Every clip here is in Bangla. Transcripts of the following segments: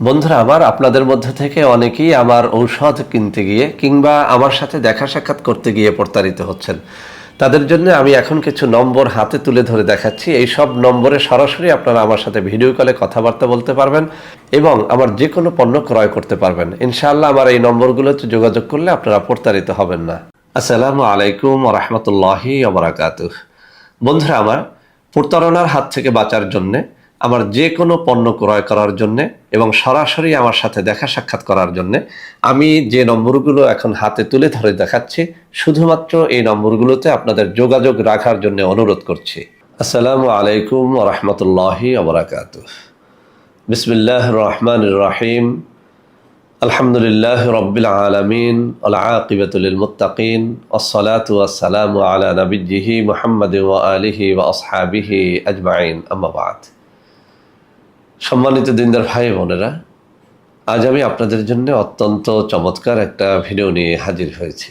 বন্ধুরা আমার আপনাদের মধ্যে থেকে অনেকেই আমার ঔষধ কিনতে গিয়ে কিংবা আমার সাথে দেখা সাক্ষাৎ করতে গিয়ে প্রতারিত হচ্ছেন। তাদের জন্য আমি এখন কিছু নম্বর হাতে তুলে ধরে দেখাচ্ছি। এই সব নম্বরে সরাসরি আপনারা আমার সাথে ভিডিও কলে কথাবার্তা বলতে পারবেন এবং আমার যে কোনো পণ্য ক্রয় করতে পারবেন। ইনশাআল্লাহ আমার এই নম্বরগুলোতে যোগাযোগ করলে আপনারা প্রতারিত হবেন না। আসসালামু আলাইকুম ওয়া রাহমাতুল্লাহি ওয়া বারাকাতুহু। বন্ধুরা আমার, প্রতারণার হাত থেকে বাঁচার জন্যে, আমার যে কোনো পণ্য ক্রয় করার জন্যে এবং সরাসরি আমার সাথে দেখা সাক্ষাৎ করার জন্যে আমি যে নম্বরগুলো এখন হাতে তুলে ধরে দেখাচ্ছি, শুধুমাত্র এই নম্বরগুলোতে আপনাদের যোগাযোগ রাখার জন্য অনুরোধ করছি। আসসালামু আলাইকুম ওয়া রাহমাতুল্লাহি ওয়া বারাকাতুহু। বিসমিল্লাহির রহমানির রহিম। আলহামদুলিল্লাহ রব্বিল আলামিন ওয়াল আকিবাতু লিল মুত্তাকিন ওয়াসসালাতু ওয়াসসালামু আলা নাবিয়্যিহি মুহাম্মাদিন ওয়া আলিহি ওয়া আসহাবিহি আজমাইন, আম্মা বাদ। সম্মানিত দিনদার ভাই বোনেরা, আজ আমি আপনাদের জন্য অত্যন্ত চমৎকার একটা ভিডিও নিয়ে হাজির হয়েছি।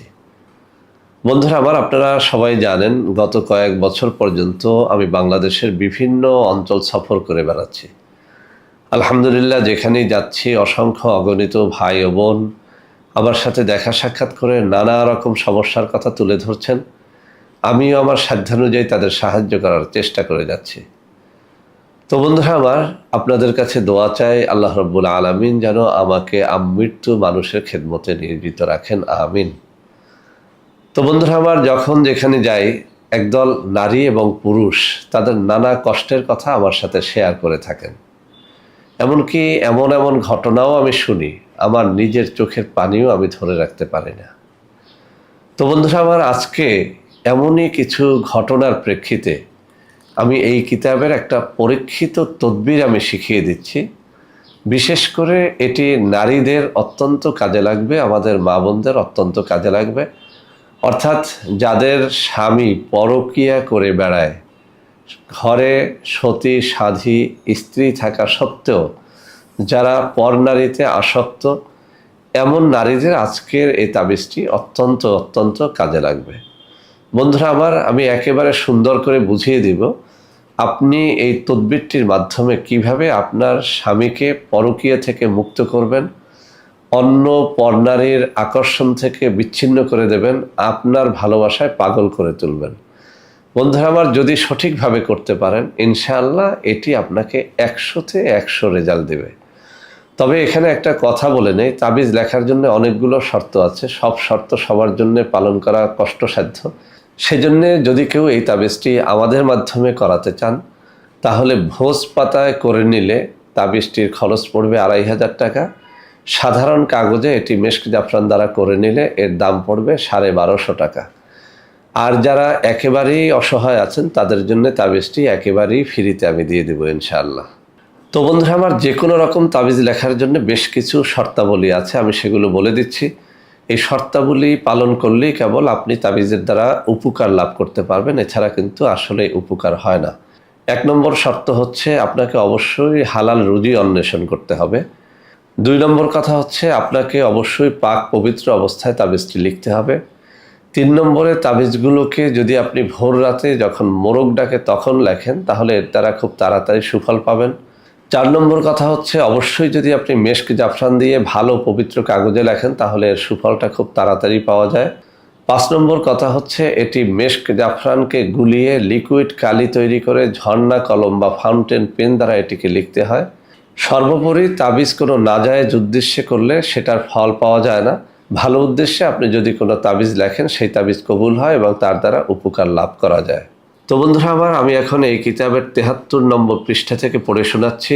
বন্ধুরা আমার, আপনারা সবাই জানেন গত কয়েক বছর পর্যন্ত আমি বাংলাদেশের বিভিন্ন অঞ্চল সফর করে বেড়াচ্ছি। আলহামদুলিল্লাহ, যেখানেই যাচ্ছি অসংখ্য অগণিত ভাই ও বোন আমার সাথে দেখা সাক্ষাৎ করে নানা রকম সমস্যার কথা তুলে ধরছেন। আমিও আমার সাধ্যানুযায়ী তাদের সাহায্য করার চেষ্টা করে যাচ্ছি। তো বন্ধুরা আমার, আপনাদের কাছে দোয়া চাই, আল্লাহ রাব্বুল আলামিন যেন আমাকে আমৃত্যু মানুষের খেদমতে নিয়োজিত রাখেন, আমিন। তো বন্ধুরা আমার, যখন যেখানে যাই একদল নারী এবং পুরুষ তাদের নানা কষ্টের কথা আমার সাথে শেয়ার করে থাকেন। এমনকি এমন এমন ঘটনাও আমি শুনি, আমার নিজের চোখের পানিও আমি ধরে রাখতে পারি না। তো বন্ধুরা আমার, আজকে এমনই কিছু ঘটনার প্রেক্ষিতে আমি এই কিতাবের একটা পরীক্ষিত তদবির আমি শিখিয়ে দিচ্ছি। বিশেষ করে এটি নারীদের অত্যন্ত কাজে লাগবে, আমাদের মা বোনদের অত্যন্ত কাজে লাগবে। অর্থাৎ যাদের স্বামী পরকীয়া করে বেড়ায়, ঘরে সতী সাধী স্ত্রী থাকা সত্ত্বেও যারা পরনারীতে আসক্ত, এমন নারীদের আজকের এই তাবিজটি অত্যন্ত অত্যন্ত কাজে লাগবে। বন্ধুরা আমার, আমি একেবারে সুন্দর করে বুঝিয়ে দিব আপনি এই তদবিরটির মাধ্যমে কিভাবে আপনার স্বামীকে পরকীয়া থেকে মুক্ত করবেন, অন্য পরনারীর আকর্ষণ থেকে বিচ্ছিন্ন করে দেবেন, আপনার ভালোবাসায় পাগল করে তুলবেন। বন্ধুরা আমার, যদি সঠিকভাবে করতে পারেন ইনশাআল্লাহ এটি আপনাকে 100-তে 100 রেজাল্ট দেবে। তবে এখানে একটা কথা বলে নেই, তাবিজ লেখার জন্য অনেকগুলো শর্ত আছে, সব শর্ত সবার জন্য পালন করা কষ্টসাধ্য। সেজন্যে যদি কেউ এই তাবিজটি আমাদের মাধ্যমে করাতে চান, তাহলে ভোজ পাতায় করে নিলে তাবিজটির খরচ পড়বে 2500 টাকা। সাধারণ কাগজে এটি মেশক জাফরান দ্বারা করে নিলে এর দাম পড়বে 1250 টাকা। আর যারা একেবারেই অসহায় আছেন তাদের জন্য তাবিজটি একেবারেই ফ্রিতে আমি দিয়ে দেবো ইনশাআল্লাহ। তো বন্ধুরা আমার, যে কোনো রকম তাবিজ লেখার জন্য বেশ কিছু শর্তাবলী আছে, আমি সেগুলো বলে দিচ্ছি। এই শর্তাবলী পালন করলেই কেবল আপনি তাবিজের দ্বারা উপকার লাভ করতে পারবেন, এছাড়া কিন্তু আসলে উপকার হয় না। 1 নম্বর শর্ত হচ্ছে আপনাকে অবশ্যই হালাল রুজি অন্বেষণ করতে হবে। 2 নম্বর কথা হচ্ছে আপনাকে অবশ্যই পাক পবিত্র অবস্থায় তাবিজটি লিখতে হবে। 3 নম্বরে তাবিজগুলোকে যদি আপনি ভোর রাতে যখন মোরগ ডাকে তখন লেখেন, তাহলে এর দ্বারা খুব তাড়াতাড়ি সুফল পাবেন। 4 নম্বর কথা হচ্ছে অবশ্যই যদি আপনি মেশক জাফরান দিয়ে ভালো পবিত্র কাগজে লেখেন, তাহলে এর সুফলটা খুব তাড়াতাড়ি পাওয়া যায়। 5 নম্বর কথা হচ্ছে এটি মেশক জাফরানকে গুলিয়ে লিকুইড কালি তৈরি করে ঝর্ণা কলম বা ফাউন্টেন পেন দ্বারা এটিকে লিখতে হয়। সর্বোপরি তাবিজ কোনো নাজায়েজ উদ্দেশ্যে করলে সেটার ফল পাওয়া যায় না। ভালো উদ্দেশ্যে আপনি যদি কোনো তাবিজ লেখেন, সেই তাবিজ কবুল হয় এবং তার দ্বারা উপকার লাভ করা যায়। তো বন্ধুরা আমার, আমি এখন এই কিতাবের 73 নম্বর পৃষ্ঠা থেকে পড়ে শোনাচ্ছি।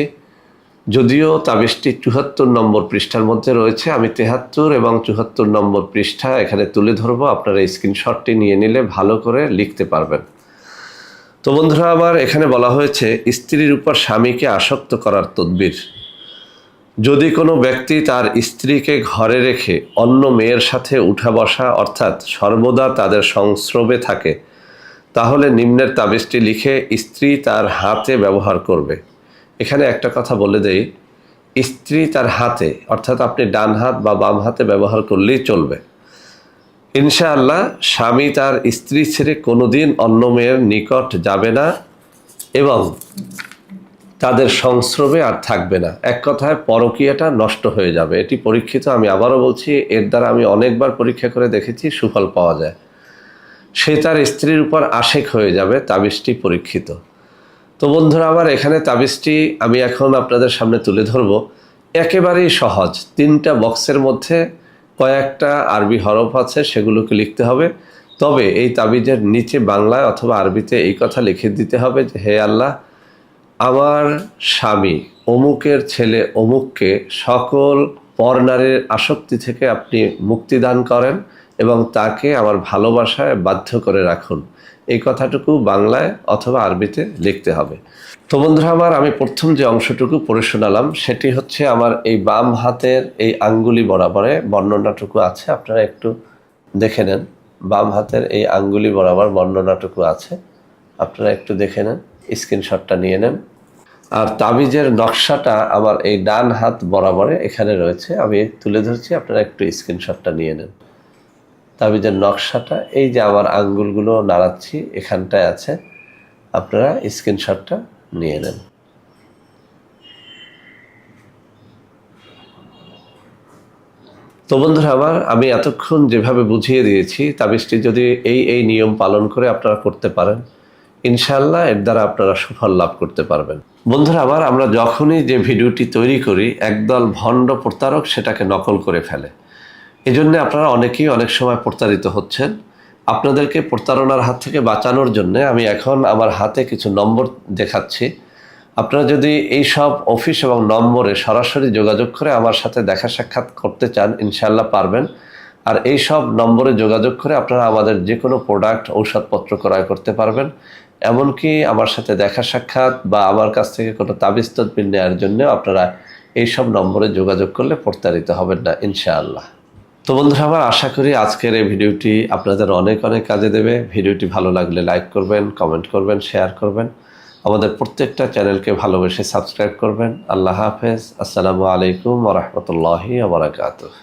যদিও তাবিজটি 74 নম্বর পৃষ্ঠার মধ্যে রয়েছে, আমি 73 এবং 74 নম্বর পৃষ্ঠা এখানে তুলে ধরবো, আপনারা স্ক্রিনশটটি নিয়ে নিলে ভালো করে লিখতে পারবেন। তো বন্ধুরা আমার, এখানে বলা হয়েছে স্ত্রীর উপর স্বামীকে আসক্ত করার তদবির। যদি কোনো ব্যক্তি তার স্ত্রীকে ঘরে রেখে অন্য মেয়ের সাথে উঠা বসা অর্থাৎ সর্বদা তাদের সংস্রবে থাকে, তাহলে নিম্নের তাবিজটি লিখে স্ত্রী তার হাতে ব্যবহার করবে। এখানে একটা কথা বলে দেই, স্ত্রী তার হাতে অর্থাৎ আপনি ডান হাত বা বাম হাতে ব্যবহার করলেই চলবে। ইনশাআল্লাহ স্বামী তার স্ত্রী ছেড়ে কোনোদিন অন্য মেয়ের নিকট যাবে না এবং তাদের সংস্রবে আর থাকবে না। এক কথায় পরকীয়াটা নষ্ট হয়ে যাবে। এটি পরীক্ষিত, আমি আবারও বলছি, এর দ্বারা আমি অনেকবার পরীক্ষা করে দেখেছি, সুফল পাওয়া যায়। সে তার স্ত্রীর উপর আশেক হয়ে যাবে, তাবিজটি পরীক্ষিত। তো বন্ধুরা আমার, এখানে তাবিজটি আমি এখন আপনাদের সামনে তুলে ধরব। একেবারেই সহজ, 3টা বক্সের মধ্যে কয়েকটা আরবি হরফ আছে, সেগুলোকে লিখতে হবে। তবে এই তাবিজের নিচে বাংলায় অথবা আরবিতে এই কথা লিখে দিতে হবে যে, হে আল্লাহ, আমার স্বামী অমুকের ছেলে অমুককে সকল পরনারীর আসক্তি থেকে আপনি মুক্তি দান করেন এবং তাকে আমার ভালোবাসায় বাধ্য করে রাখুন। এই কথাটুকু বাংলায় অথবা আরবিতে লিখতে হবে। তো বন্ধুরা আমার, আমি প্রথম যে অংশটুকু পড়ে শোনালাম সেটি হচ্ছে আমার এই বাম হাতের এই আঙ্গুলি বরাবরে বর্ণনাটুকু আছে, আপনারা একটু দেখে নেন। বাম হাতের এই আঙ্গুলি বরাবর বর্ণনাটুকু আছে, আপনারা একটু দেখে নেন, স্ক্রিনশটটা নিয়ে নেন। আর তাবিজের নকশাটা আমার এই ডান হাত বরাবরে এখানে রয়েছে, আমি তুলে ধরছি, আপনারা একটু স্ক্রিনশটটা নিয়ে নেন। তাবিজের নকশাটা এই যে আমার আঙ্গুলগুলো নাড়াচ্ছি এখানটায় আছে, আপনারা স্ক্রিনশটটা নিয়ে নেন। তো বন্ধুরা আমার, আমি এতক্ষণ যেভাবে বুঝিয়ে দিয়েছি, তাবিজটি যদি এই নিয়ম পালন করে আপনারা করতে পারেন, ইনশাআল্লাহ এর দ্বারা আপনারা সুফল লাভ করতে পারবেন। বন্ধুরা আমার, আমরা যখনই যে ভিডিওটি তৈরি করি, একদল ভণ্ড প্রতারক সেটাকে নকল করে ফেলে। এজন্য আপনারা অনেকেই অনেক সময় প্রতারিত হচ্ছেন। আপনাদেরকে প্রতারণার হাত থেকে বাঁচানোর জন্য আমি এখন আমার হাতে কিছু নম্বর দেখাচ্ছি। আপনারা যদি এই সব অফিস এবং নম্বরে সরাসরি যোগাযোগ করে আমার সাথে দেখা সাক্ষাৎ করতে চান, ইনশাআল্লাহ পারবেন। আর এই সব নম্বরে যোগাযোগ করে আপনারা আমাদের যে কোনো প্রোডাক্ট, ঔষধপত্র ক্রয় করতে পারবেন। এমনকি আমার সাথে দেখা সাক্ষাৎ বা আমার কাছ থেকে কোনো তাবিজ তদবির নেওয়ার জন্য আপনারা এই সব নম্বরে যোগাযোগ করলে প্রতারিত হবেন না, ইনশাআল্লাহ। তো বন্ধুরা আমার, আশা করি আজকের এই ভিডিওটি আপনাদের অনেক অনেক কাজে দেবে। ভিডিওটি ভালো লাগলে লাইক করবেন, কমেন্ট করবেন, শেয়ার করবেন। আমাদের প্রত্যেকটা চ্যানেলকে ভালোবেসে সাবস্ক্রাইব করবেন। আল্লাহ হাফেজ। আসসালামু আলাইকুম ওয়া রাহমাতুল্লাহি ওয়া বারাকাতুহু।